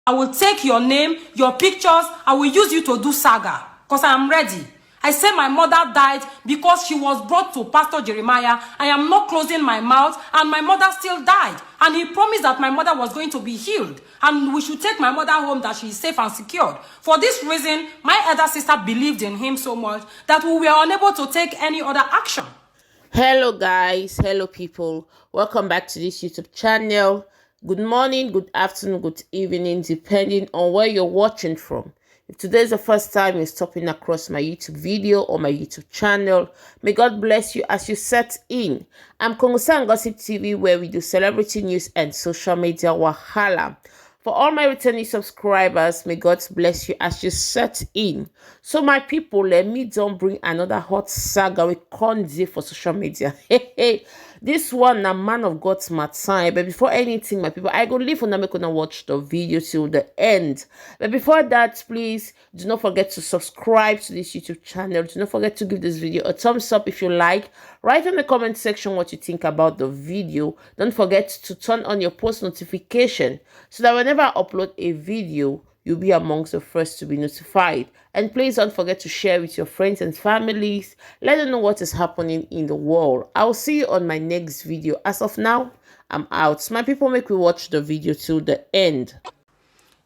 I will take your name, your pictures, I will use you to do saga, because I am ready. I said my mother died because she was brought to Pastor Jeremiah. I am not closing my mouth, and my mother still died. And he promised that my mother was going to be healed, and we should take my mother home, that she is safe and secured. For this reason, my elder sister believed in him so much that we were unable to take any other action. Hello guys, hello people, welcome back to this YouTube channel. Good morning, good afternoon, good evening, depending on where you're watching from. If today is the first time you're stopping across my YouTube video or my YouTube channel, may God bless you as you set in. I'm KONGOSSA&GOSSIP TV, where we do celebrity news and social media wahala. For all my returning subscribers, may God bless you as you set in. So my people, let me don't bring another hot saga with Konzi for social media. Hey, this one, a man of God's time. But before anything, my people, I go leave for now, make gonna watch the video till the end. But before that, please do not forget to subscribe to this YouTube channel. Do not forget to give this video a thumbs up if you like. Write in the comment section what you think about the video. Don't forget to turn on your post notification so that whenever I upload a video, you'll be amongst the first to be notified. And please don't forget to share with your friends and families. Let them know what is happening in the world. I'll see you on my next video. As of now, I'm out. My people, make me watch the video till the end.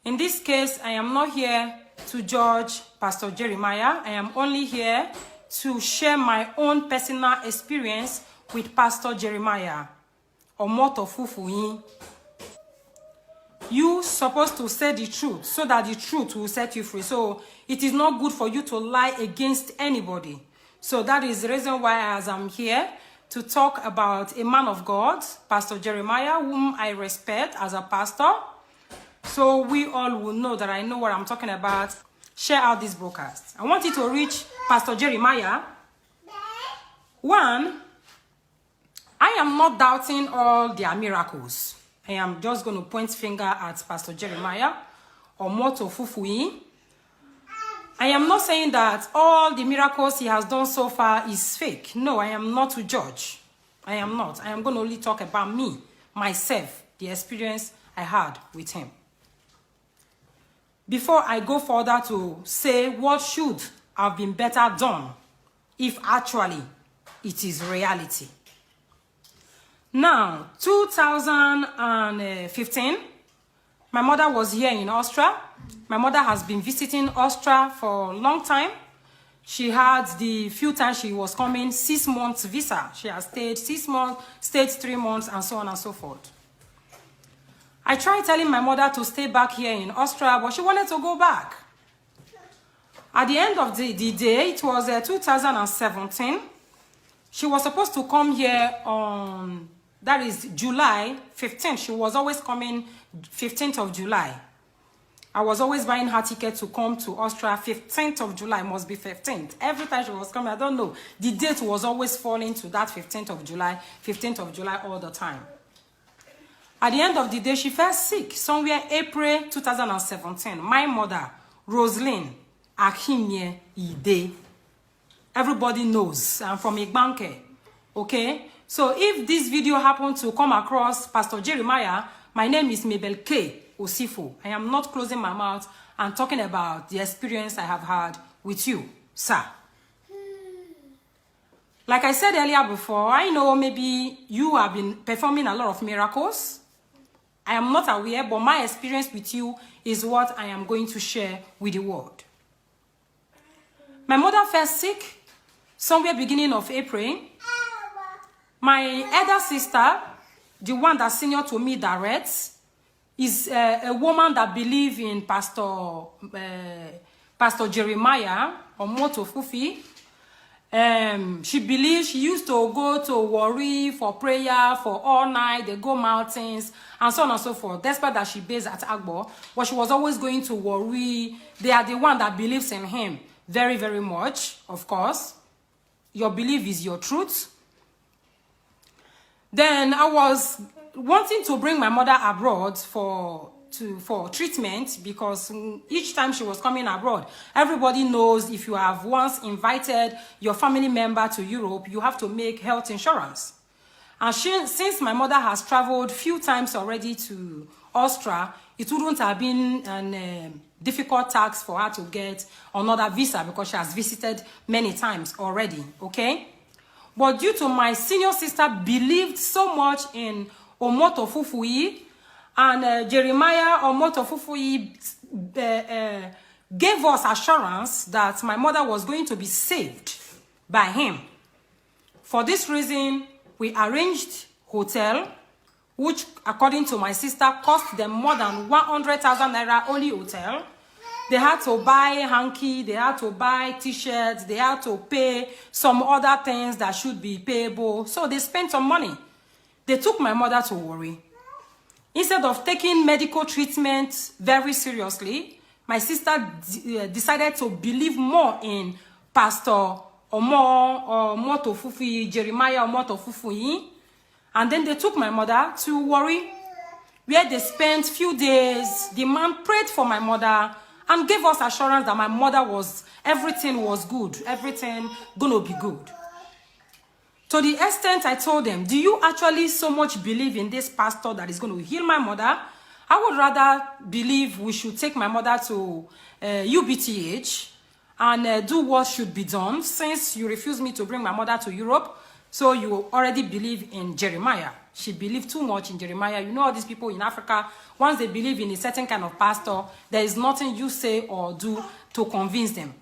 In this case, I am not here to judge Pastor Jeremiah. I am only here to share my own personal experience with Pastor Jeremiah. Omoto Fufeyin. You supposed to say the truth so that the truth will set you free. So it is not good for you to lie against anybody. So that is the reason why, as I'm here to talk about a man of God, Pastor Jeremiah, whom I respect as a pastor. So we all will know that I know what I'm talking about. Share out this broadcast. I want it to reach Pastor Jeremiah. One, I am not doubting all their miracles. I am just going to point finger at Pastor Jeremiah or Omoto Fufeyin. I am not saying that all the miracles he has done so far is fake. No, I am not to judge. I am not. I am going to only talk about me, myself, the experience I had with him. Before I go further to say what should have been better done if actually it is reality. Now, 2015, my mother was here in Austria. My mother has been visiting Austria for a long time. She had the few times she was coming, 6 months visa. She has stayed 6 months, stayed 3 months, and so on and so forth. I tried telling my mother to stay back here in Austria, but she wanted to go back. At the end of the day, it was 2017. She was supposed to come here on, that is July 15th. She was always coming 15th of July. I was always buying her ticket to come to Austria. 15th of July must be 15th. Every time she was coming, I don't know. The date was always falling to that 15th of July, 15th of July all the time. At the end of the day, she fell sick. Somewhere April 2017. My mother, Roslyn Akimye Ide. Everybody knows. I'm from Igbanke. Okay? So if this video happened to come across Pastor Jeremiah, my name is Mabel K. Osifo. I am not closing my mouth and talking about the experience I have had with you, sir. Like I said earlier before, I know maybe you have been performing a lot of miracles. I am not aware, but my experience with you is what I am going to share with the world. My mother fell sick somewhere beginning of April. My elder sister, the one that's senior to me direct, is a woman that believes in Pastor Jeremiah, Omoto Fufeyin. She believes she used to go to Warri for prayer for all night. They go mountains and so on and so forth. Despite that she based at Agbo, but she was always going to Warri. They are the one that believes in him very, very much, of course. Your belief is your truth. Then I was wanting to bring my mother abroad for treatment, because each time she was coming abroad, everybody knows if you have once invited your family member to Europe, you have to make health insurance. And since my mother has traveled few times already to Austria, it wouldn't have been an difficult task for her to get another visa because she has visited many times already, okay? But due to my senior sister believed so much in Omoto Fufeyin, and Jeremiah Omoto Fufeyin gave us assurance that my mother was going to be saved by him. For this reason, we arranged hotel, which according to my sister cost them more than 100,000 naira only hotel. They had to buy hanky, they had to buy t-shirts, they had to pay some other things that should be payable. So they spent some money. They took my mother to Warri. Instead of taking medical treatment very seriously, my sister decided to believe more in Pastor Omoto Fufeyin, Jeremiah Omoto Fufeyin. And then they took my mother to Warri, where they spent few days. The man prayed for my mother and gave us assurance that my mother everything was good, everything gonna be good. To the extent I told them, do you actually so much believe in this pastor that is going to heal my mother? I would rather believe we should take my mother to UBTH and do what should be done, since you refused me to bring my mother to Europe. So you already believe in Jeremiah. She believed too much in Jeremiah. You know all these people in Africa, once they believe in a certain kind of pastor, there is nothing you say or do to convince them.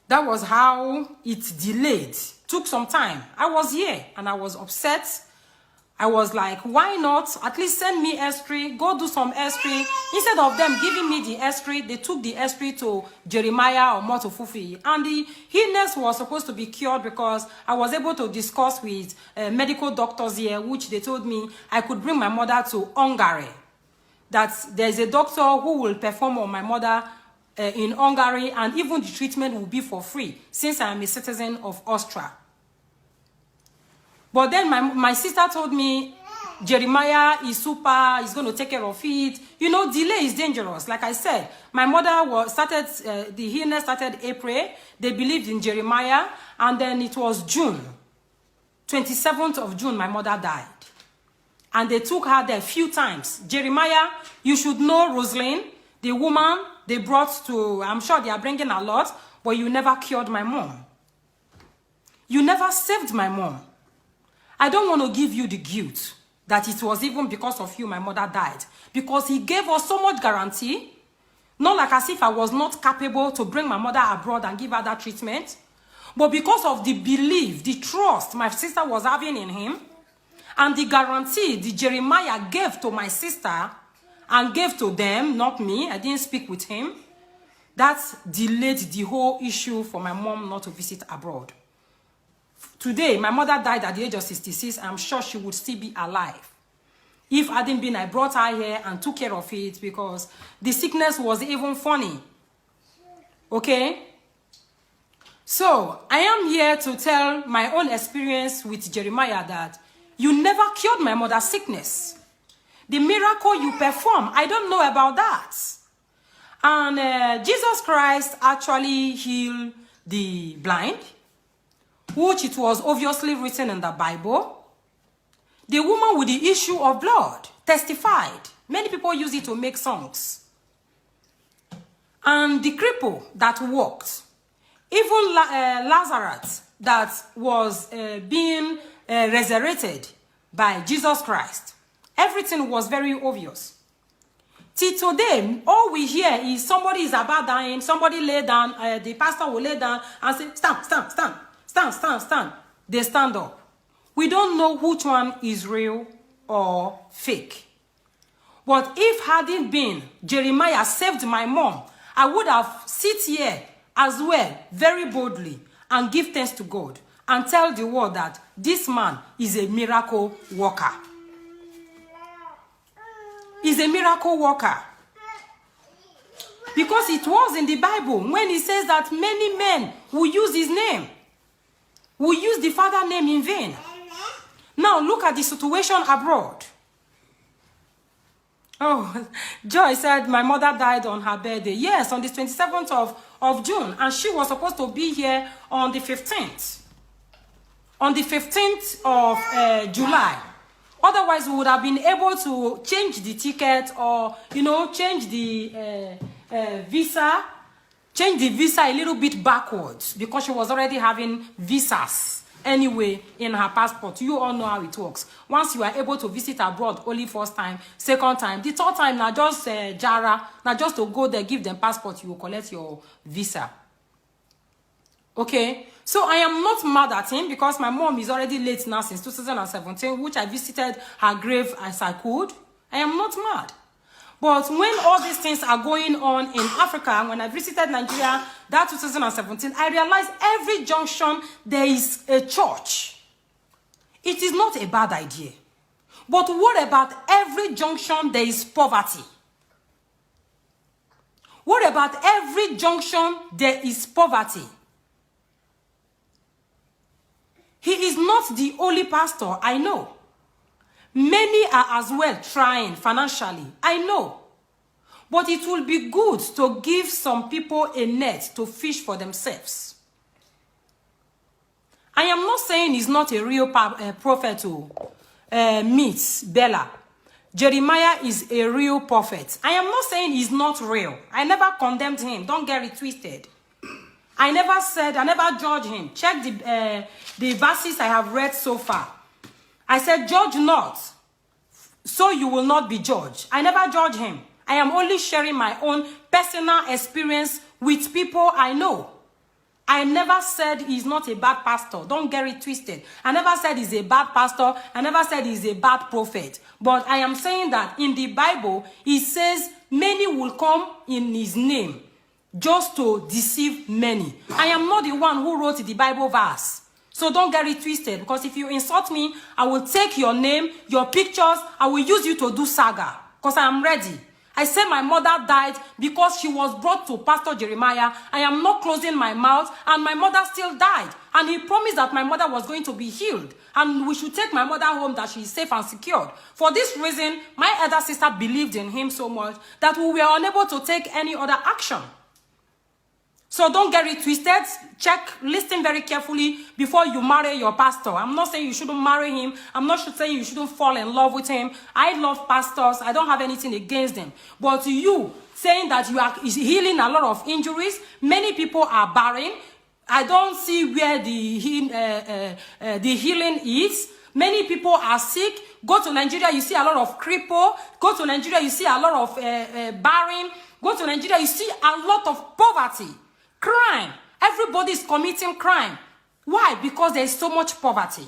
That was how it delayed. Took some time. I was here and I was upset. I was like, why not? At least send me S3, go do some S3. Instead of them giving me the S3, they took the S3 to Jeremiah Omoto Fufeyin. And the illness was supposed to be cured because I was able to discuss with medical doctors here, which they told me I could bring my mother to Hungary. That there's a doctor who will perform on my mother in Hungary, and even the treatment will be for free, since I am a citizen of Austria. But then my sister told me, Jeremiah is super, he's going to take care of it. You know, delay is dangerous. Like I said, my mother the illness started April. They believed in Jeremiah, and then it was June. 27th of June, my mother died. And they took her there a few times. Jeremiah, you should know Rosalind, the woman they brought to, I'm sure they are bringing a lot, but you never cured my mom. You never saved my mom. I don't want to give you the guilt that it was even because of you my mother died. Because he gave us so much guarantee, not like as if I was not capable to bring my mother abroad and give her that treatment, but because of the belief, the trust my sister was having in him, and the guarantee the Jeremiah gave to my sister and gave to them, not me, I didn't speak with him, that delayed the whole issue for my mom not to visit abroad. Today, my mother died at the age of 66. I'm sure she would still be alive. If I hadn't been, I brought her here and took care of it because the sickness was even funny. Okay? So, I am here to tell my own experience with Jeremiah that you never cured my mother's sickness. The miracle you perform, I don't know about that. And Jesus Christ actually healed the blind, which it was obviously written in the Bible. The woman with the issue of blood testified. Many people use it to make songs. And the cripple that walked, even Lazarus that was being resurrected by Jesus Christ. Everything was very obvious. Till today, all we hear is somebody is about dying, somebody lay down, the pastor will lay down and say, stand, stand, stand. Stand, stand, stand. They stand up. We don't know which one is real or fake. But if hadn't been Jeremiah saved my mom, I would have sit here as well, very boldly, and give thanks to God and tell the world that this man is a miracle worker. He's a miracle worker. Because it was in the Bible when he says that many men will use his name. We use the Father name in vain. Now look at the situation abroad. Oh, Joy said my mother died on her birthday. Yes, on the 27th of June. And she was supposed to be here on the 15th. On the 15th of July. Otherwise, we would have been able to change the ticket or, you know, change the visa, change the visa a little bit backwards because she was already having visas anyway in her passport. You all know how it works. Once you are able to visit abroad only first time, second time, the third time, now just Jara, now just to go there, give them passport, you will collect your visa. Okay, so I am not mad at him because my mom is already late now since 2017, which I visited her grave as I could. I am not mad. But when all these things are going on in Africa, when I visited Nigeria, that 2017, I realized every junction there is a church. It is not a bad idea. But what about every junction there is poverty? What about every junction there is poverty? He is not the only pastor, I know. Many are as well trying financially, I know. But it will be good to give some people a net to fish for themselves. I am not saying he's not a real prophet to meet Bella. Jeremiah is a real prophet. I am not saying he's not real. I never condemned him. Don't get it twisted. I never said, I never judged him. Check the verses I have read so far. I said, judge not, so you will not be judged. I never judge him. I am only sharing my own personal experience with people I know. I never said he's not a bad pastor. Don't get it twisted. I never said he's a bad pastor. I never said he's a bad prophet. But I am saying that in the Bible, it says many will come in his name just to deceive many. I am not the one who wrote the Bible verse. So don't get it twisted, because if you insult me, I will take your name, your pictures, I will use you to do saga, because I am ready. I said my mother died because she was brought to Pastor Jeremiah. I am not closing my mouth, and my mother still died. And he promised that my mother was going to be healed, and we should take my mother home, that she is safe and secured. For this reason, my elder sister believed in him so much that we were unable to take any other action. So don't get it twisted. Check, listen very carefully before you marry your pastor. I'm not saying you shouldn't marry him. I'm not saying you shouldn't fall in love with him. I love pastors. I don't have anything against them. But you saying that you are healing a lot of injuries, many people are barren. I don't see where the healing is. Many people are sick. Go to Nigeria, you see a lot of cripple. Go to Nigeria, you see a lot of barren. Go to Nigeria, you see a lot of poverty. Crime. Everybody is committing crime. Why? Because there is so much poverty.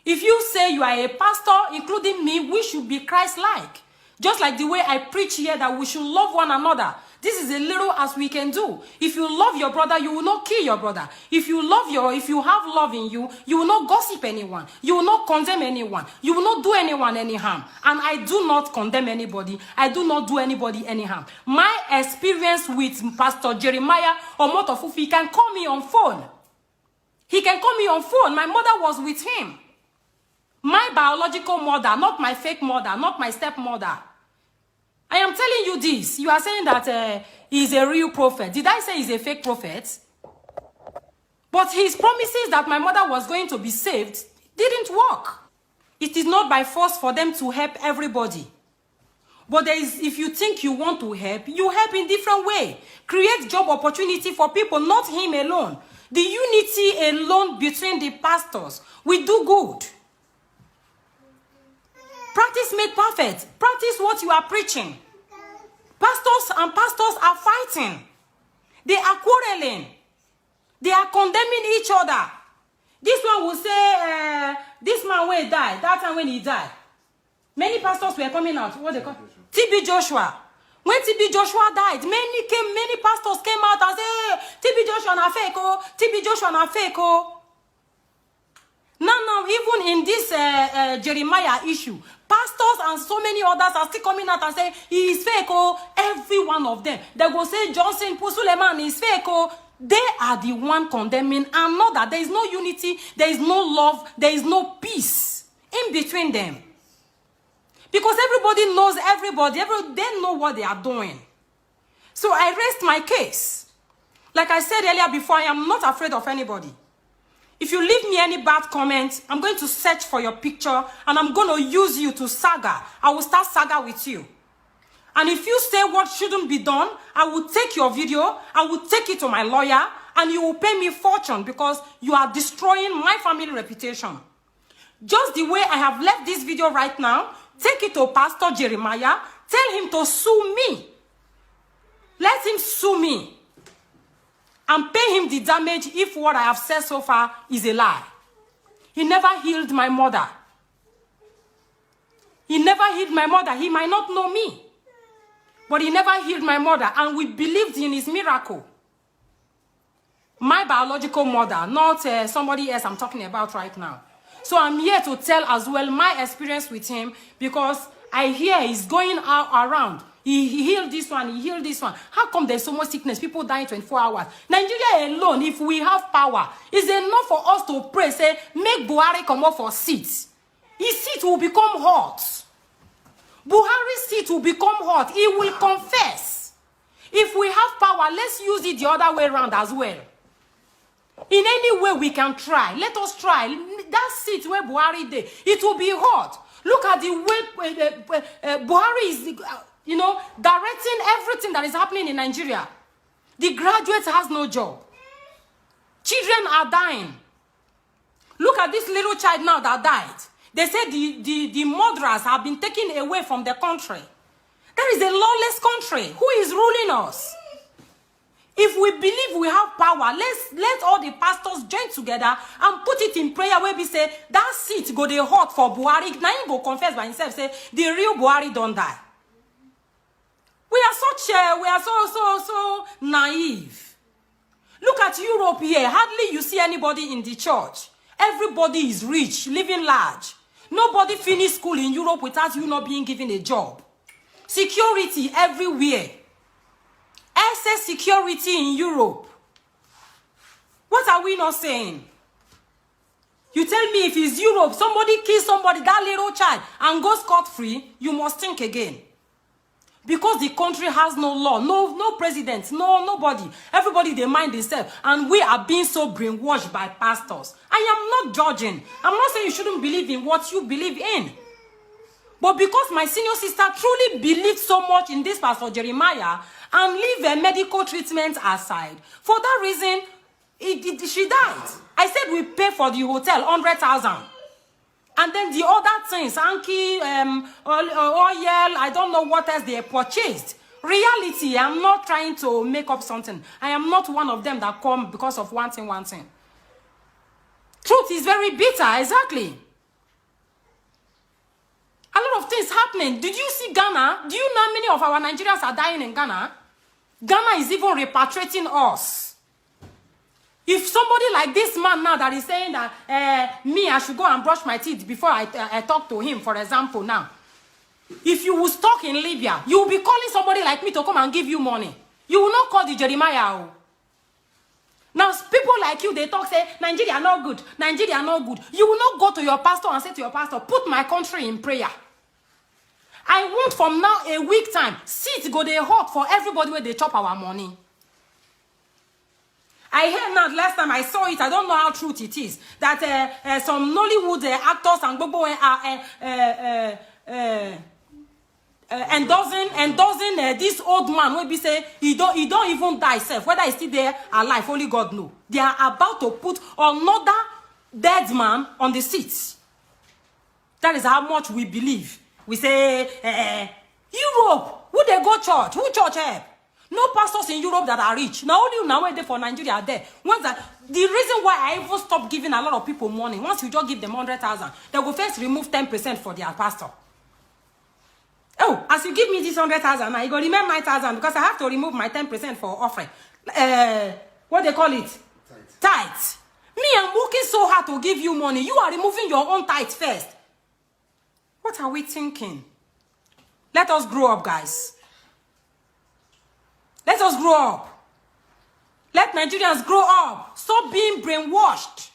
If you say you are a pastor, including me, we should be Christ-like. Just like the way I preach here that we should love one another. This is a little as we can do. If you love your brother, you will not kill your brother. If you have love in you, you will not gossip anyone. You will not condemn anyone. You will not do anyone any harm. And I do not condemn anybody. I do not do anybody any harm. My experience with Pastor Jeremiah Omoto Fufeyin, he can call me on phone. He can call me on phone. My mother was with him. My biological mother, not my fake mother, not my stepmother. I am telling you this. You are saying that he's a real prophet. Did I say he's a fake prophet? But his promises that my mother was going to be saved didn't work. It is not by force for them to help everybody. But there is, if you think you want to help, you help in different way. Create job opportunity for people, not him alone. The unity alone between the pastors will do good. Practice make perfect. Practice what you are preaching. Pastors are fighting. They are quarreling. They are condemning each other. This one will say, this man when he died, that time when he died. Many pastors were coming out. What they call? TB Joshua. When TB Joshua died, many pastors came out and said, hey, TB Joshua na fake, oh, TB Joshua na fake, oh. Now, even in this Jeremiah issue, pastors and so many others are still coming out and saying, he is fake, oh. Every one of them. They go say, Johnson Pusuleman is fake, oh. They are the one condemning, and not that there is no unity, there is no love, there is no peace in between them. Because everybody knows everybody, they know what they are doing. So I rest my case. Like I said earlier before, I am not afraid of anybody. If you leave me any bad comment, I'm going to search for your picture and I'm going to use you to saga. I will start saga with you. And if you say what shouldn't be done, I will take your video, I will take it to my lawyer, and you will pay me fortune because you are destroying my family reputation. Just the way I have left this video right now, take it to Pastor Jeremiah, tell him to sue me. Let him sue me. And pay him the damage if what I have said so far is a lie. He never healed my mother. He never healed my mother. He might not know me. But he never healed my mother. And we believed in his miracle. My biological mother, not somebody else I'm talking about right now. So I'm here to tell as well my experience with him because I hear he's going out around. He healed this one, he healed this one. How come there's so much sickness? People die in 24 hours. Nigeria alone, if we have power, is enough for us to pray, say, make Buhari come up for seats. His seat will become hot. Buhari's seat will become hot. He will confess. If we have power, let's use it the other way around as well. In any way we can try. Let us try. That seat where Buhari did, it will be hot. Look at the way Buhari is... directing everything that is happening in Nigeria. The graduates has no job. Children are dying. Look at this little child now that died. They said the murderers have been taken away from the country. That is a lawless country. Who is ruling us? If we believe we have power, let all the pastors join together and put it in prayer where we say, that seat go dey hot for Buhari. Now he go confess by himself, say, the real Buhari don't die. We are so naive. Look at Europe here. Hardly you see anybody in the church. Everybody is rich, living large. Nobody finished school in Europe without you not being given a job. Security everywhere. Excess security in Europe. What are we not saying? You tell me if it's Europe, somebody kills somebody, that little child, and goes scot-free, you must think again. Because the country has no law, no president, nobody. Everybody, they mind themselves. And we are being so brainwashed by pastors. I am not judging. I'm not saying you shouldn't believe in what you believe in. But because my senior sister truly believed so much in this Pastor Jeremiah and leave a medical treatment aside, for that reason, she died. I said we pay for the hotel, 100,000. And then the other things, Anki, oil, I don't know what else they purchased. Reality, I'm not trying to make up something. I am not one of them that come because of one thing. Truth is very bitter, exactly. A lot of things happening. Did you see Ghana? Do you know how many of our Nigerians are dying in Ghana? Ghana is even repatriating us. If somebody like this man now that is saying that I should go and brush my teeth before I talk to him, for example, now. If you will stuck in Libya, you will be calling somebody like me to come and give you money. You will not call the Jeremiah. Now, people like you, they talk, say, Nigeria not good. Nigeria not good. You will not go to your pastor and say to your pastor, put my country in prayer. I want from now a week time, seats go they hot for everybody where they chop our money. I heard now, last time I saw it, I don't know how true it is, that some Nollywood actors and Bobo endorsing this old man will be say he don't even die self, whether he's still there alive, only God know. They are about to put another dead man on the seat. That is how much we believe. We say Europe, who they go church? Who church help? No pastors in Europe that are rich. Now only now when they for Nigeria are there. Once that the reason why I even stopped giving a lot of people money, once you just give them 100,000, they will first remove 10% for their pastor. Oh, as you give me this 100,000, now you go remember 9,000 because I have to remove my 10% for offering. What they call it? Tithe. Me, I'm working so hard to give you money. You are removing your own tithe first. What are we thinking? Let us grow up, guys. Let us grow up. Let Nigerians grow up. Stop being brainwashed.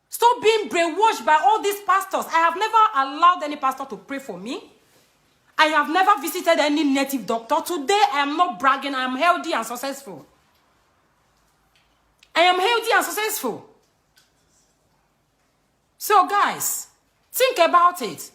Stop being brainwashed by all these pastors. I have never allowed any pastor to pray for me. I have never visited any native doctor. Today, I am not bragging. I am healthy and successful. I am healthy and successful. So guys, think about it.